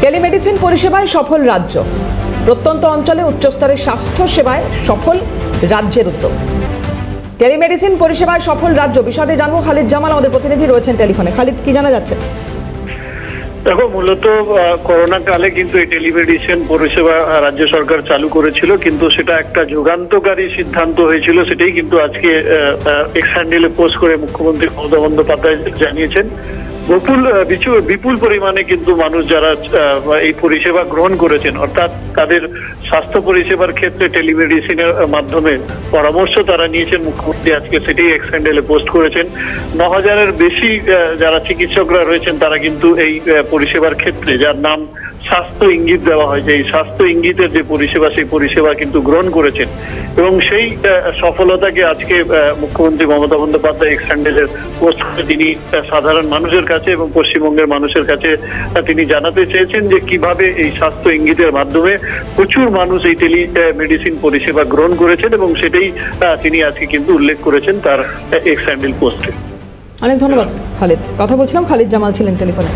Telemedicine পরিষেবায় সফল রাজ্য। প্রত্যন্ত অঞ্চলে উচ্চস্তরের স্বাস্থ্য সেবায় সফল রাজ্যের উদ্যোগ। টেলিমেডিসিন পরিষেবায় সফল রাজ্য বিষয়ে জানবো খালিদ জামাল, আমাদের প্রতিনিধি রয়েছেন টেলিফোনে। খালিদ, কি জানা যাচ্ছে? দেখো, মূলত করোনা কালে কিন্তু এই টেলিমেডিসিন পরিষেবা রাজ্য সরকার চালু করেছিল, কিন্তু সেটা একটা যুগান্তকারী সিদ্ধান্ত হয়েছিল। সেটাই কিন্তু আজকে এক্স হ্যান্ডেলে পোস্ট করে মুখ্যমন্ত্রী মমতা বন্দ্যোপাধ্যায় জানিয়েছেন। বিপুল পরিমাণে কিন্তু মানুষ যারা এই পরিষেবা গ্রহণ করেছেন, অর্থাৎ তাদের স্বাস্থ্য পরিষেবার ক্ষেত্রে টেলিমেডিসিনের মাধ্যমে পরামর্শ তারা নিয়েছেন, মুখ্যমন্ত্রী আজকে সেটাই এক্স হ্যান্ডেলে পোস্ট করেছেন। ৯,০০০-এর বেশি যারা চিকিৎসকরা রয়েছেন তারা কিন্তু এই পরিষেবার ক্ষেত্রে, যার নাম স্বাস্থ্য ইঙ্গিত দেওয়া হয়, যে এই স্বাস্থ্য ইঙ্গিতের যে পরিষেবা, সেই পরিষেবা কিন্তু গ্রহণ করেছেন। এবং সেই সফলতাকে আজকে মুখ্যমন্ত্রী মমতা বন্দ্যোপাধ্যায় এক্স হ্যান্ডেলের পোস্ট করে তিনি সাধারণ মানুষের কাছে এবং পশ্চিমবঙ্গের মানুষের কাছে তিনি জানাতে চেয়েছেন যে কিভাবে এই স্বাস্থ্য ইঙ্গিতের মাধ্যমে প্রচুর মানুষ এই টেলিমেডিসিন পরিষেবা গ্রহণ করেছেন, এবং সেটাই তিনি আজকে কিন্তু উল্লেখ করেছেন তার এক্স হ্যান্ডেল পোস্টে। অনেক ধন্যবাদ খালিদ। কথা বলছিলাম, খালিদ জামাল ছিলেন টেলিফোনে।